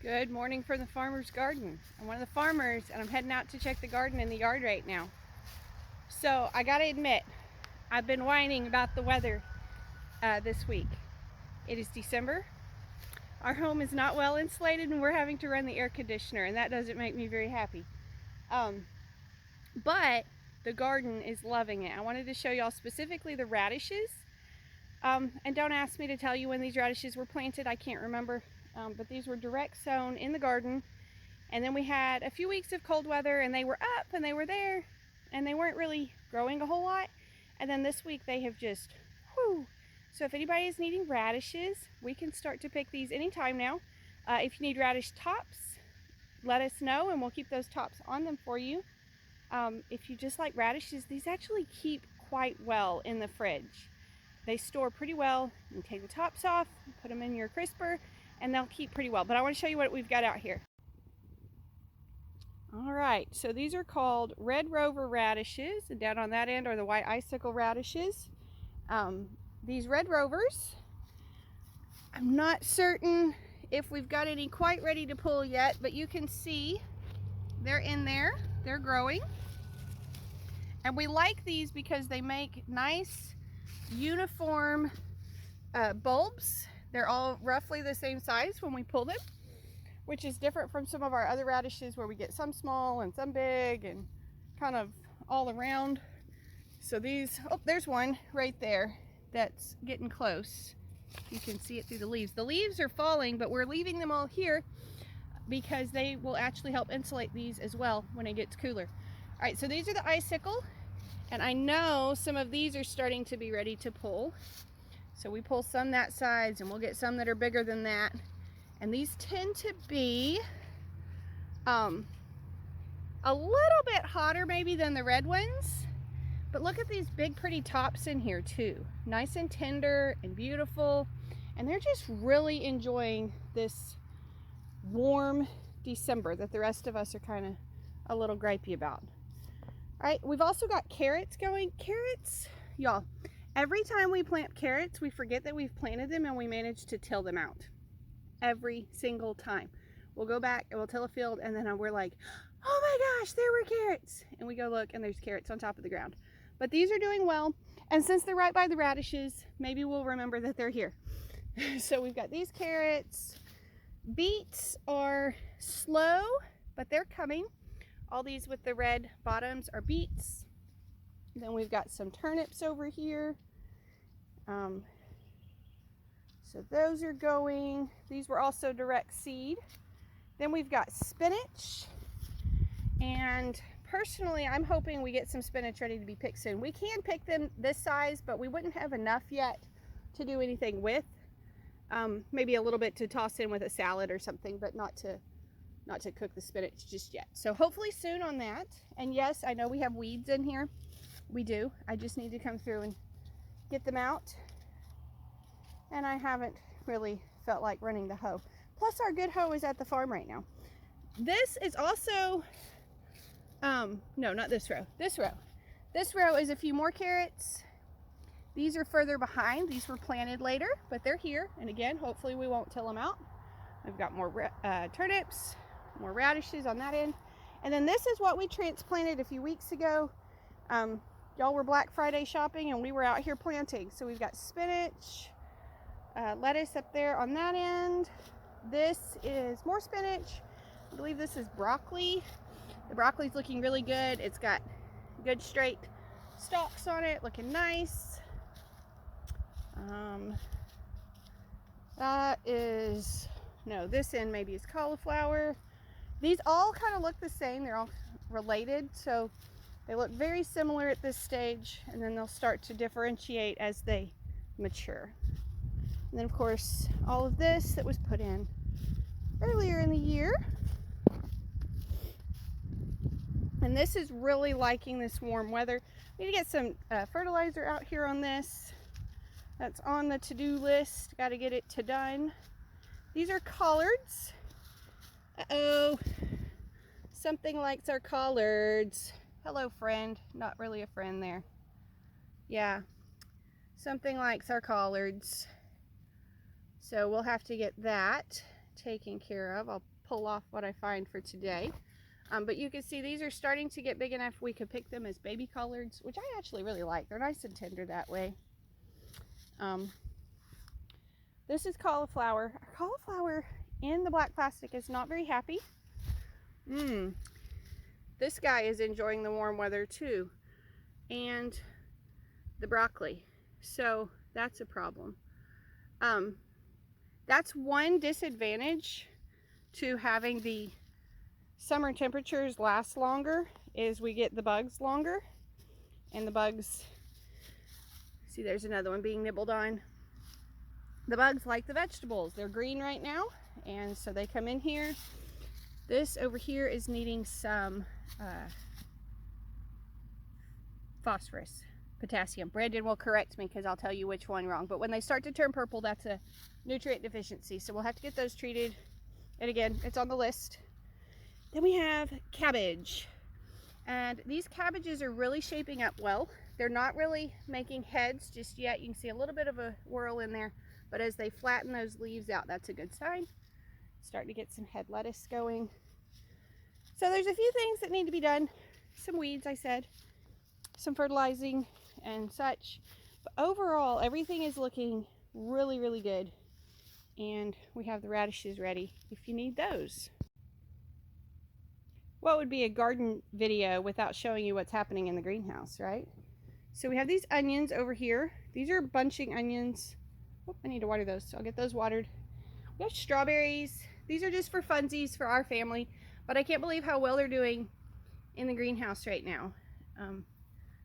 Good morning from the farmer's garden. I'm one of the farmers and I'm heading out to check the garden in the yard right now. So I gotta admit, I've been whining about the weather this week. It is December. Our home is not well insulated and we're having to run the air conditioner, and that doesn't make me very happy. But the garden is loving it. I wanted to show y'all specifically the radishes. And don't ask me to tell you when these radishes were planted. I can't remember. But these were direct sown in the garden. And then we had a few weeks of cold weather and they were up and they were there and they weren't really growing a whole lot. And then this week they have just, whoo. So if anybody is needing radishes, we can start to pick these anytime now. If you need radish tops, let us know and we'll keep those tops on them for you. If you just like radishes, these actually keep quite well in the fridge. They store pretty well. You can take the tops off, put them in your crisper, and they'll keep pretty well. But I want to show you what we've got out here. All right, so these are called Red Rover radishes, and down on that end are the white icicle radishes. These Red Rovers, I'm not certain if we've got any quite ready to pull yet, but you can see they're in there, they're growing. And we like these because they make nice, uniform bulbs. They're all roughly the same size when we pull them, which is different from some of our other radishes where we get some small and some big and kind of all around. So these, oh, there's one right there that's getting close. You can see it through the leaves. The leaves are falling, but we're leaving them all here because they will actually help insulate these as well when it gets cooler. All right, so these are the icicle, and I know some of these are starting to be ready to pull. So we pull some that size and we'll get some that are bigger than that. And these tend to be a little bit hotter maybe than the red ones. But look at these big pretty tops in here too. Nice and tender and beautiful. And they're just really enjoying this warm December that the rest of us are kind of a little gripey about. All right, we've also got carrots going. Carrots, y'all, every time we plant carrots, we forget that we've planted them and we manage to till them out. Every single time. We'll go back and we'll till a field and then we're like, oh my gosh, there were carrots. And we go look and there's carrots on top of the ground. But these are doing well. And since they're right by the radishes, maybe we'll remember that they're here. So we've got these carrots. Beets are slow, but they're coming. All these with the red bottoms are beets. Then we've got some turnips over here. So those are going. These were also direct seed. Then we've got spinach. And personally, I'm hoping we get some spinach ready to be picked soon. We can pick them this size, but we wouldn't have enough yet to do anything with. Maybe a little bit to toss in with a salad or something, but not to cook the spinach just yet. So hopefully soon on that. And yes, I know we have weeds in here. We do. I just need to come through and get them out. And I haven't really felt like running the hoe. Plus our good hoe is at the farm right now. This is also, no, not this row, this row. This row is a few more carrots. These are further behind. These were planted later, but they're here. And again, hopefully we won't till them out. We've got more turnips, more radishes on that end. And then this is what we transplanted a few weeks ago. Y'all were Black Friday shopping and we were out here planting. So we've got spinach, lettuce up there on that end. This is more spinach. I believe this is broccoli. The broccoli's looking really good. It's got good straight stalks on it, looking nice. That is, no, this end maybe is cauliflower. These all kind of look the same. They're all related, so they look very similar at this stage, and then they'll start to differentiate as they mature. And then of course all of this that was put in earlier in the year. And this is really liking this warm weather. We need to get some fertilizer out here on this. That's on the to-do list. Got to get it to done. These are collards. Uh-oh. Something likes our collards. Hello, friend. Not really a friend there. Yeah. Something likes our collards. So we'll have to get that taken care of. I'll pull off what I find for today. But you can see these are starting to get big enough we could pick them as baby collards, which I actually really like. They're nice and tender that way. This is cauliflower. Our cauliflower in the black plastic is not very happy. This guy is enjoying the warm weather too, and the broccoli. So that's a problem. That's one disadvantage to having the summer temperatures last longer, is we get the bugs longer, and the bugs, see there's another one being nibbled on. The bugs like the vegetables. They're green right now, and so they come in here. This over here is needing some phosphorus, potassium. Brandon will correct me because I'll tell you which one wrong, but when they start to turn purple, that's a nutrient deficiency, so we'll have to get those treated, and again, it's on the list. Then we have cabbage, and these cabbages are really shaping up well. They're not really making heads just yet. You can see a little bit of a whirl in there, but as they flatten those leaves out, that's a good sign. Starting to get some head lettuce going. So there's a few things that need to be done. Some weeds, I said, some fertilizing and such, but overall everything is looking really, really good, and we have the radishes ready if you need those. What would be a garden video without showing you what's happening in the greenhouse, right? So we have these onions over here. These are bunching onions. Oh, I need to water those, so I'll get those watered. We have strawberries. These are just for funsies for our family, but I can't believe how well they're doing in the greenhouse right now.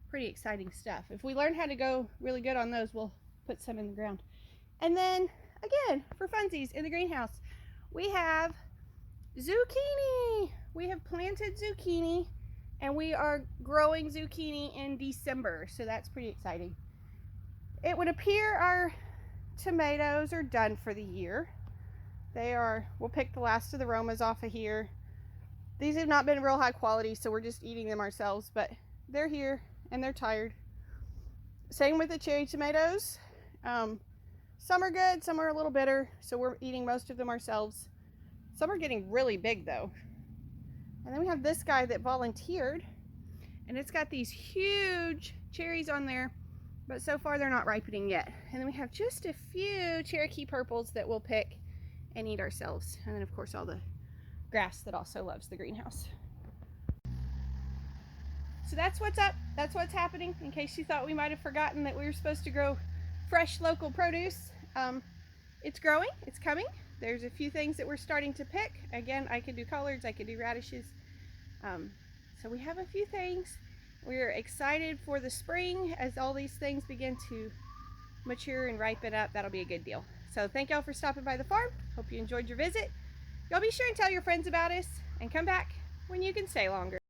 Pretty exciting stuff. If we learn how to go really good on those, we'll put some in the ground. And then again, for funsies in the greenhouse, we have zucchini. We have planted zucchini, and we are growing zucchini in December, so that's pretty exciting. It would appear our tomatoes are done for the year. We'll pick the last of the Romas off of here. These have not been real high quality, so we're just eating them ourselves, but they're here and they're tired. Same with the cherry tomatoes. Some are good, some are a little bitter, so we're eating most of them ourselves. Some are getting really big though. And then we have this guy that volunteered, and it's got these huge cherries on there, but so far they're not ripening yet. And then we have just a few Cherokee purples that we'll pick and eat ourselves. And then of course all the grass that also loves the greenhouse. So that's what's up, that's what's happening, in case you thought we might have forgotten that we were supposed to grow fresh local produce. It's growing, it's coming. There's a few things that we're starting to pick. Again, I could do collards, I could do radishes. So we have a few things. We're excited for the spring as all these things begin to mature and ripen up. That'll be a good deal. So thank y'all for stopping by the farm. Hope you enjoyed your visit. Y'all be sure and tell your friends about us, and come back when you can stay longer.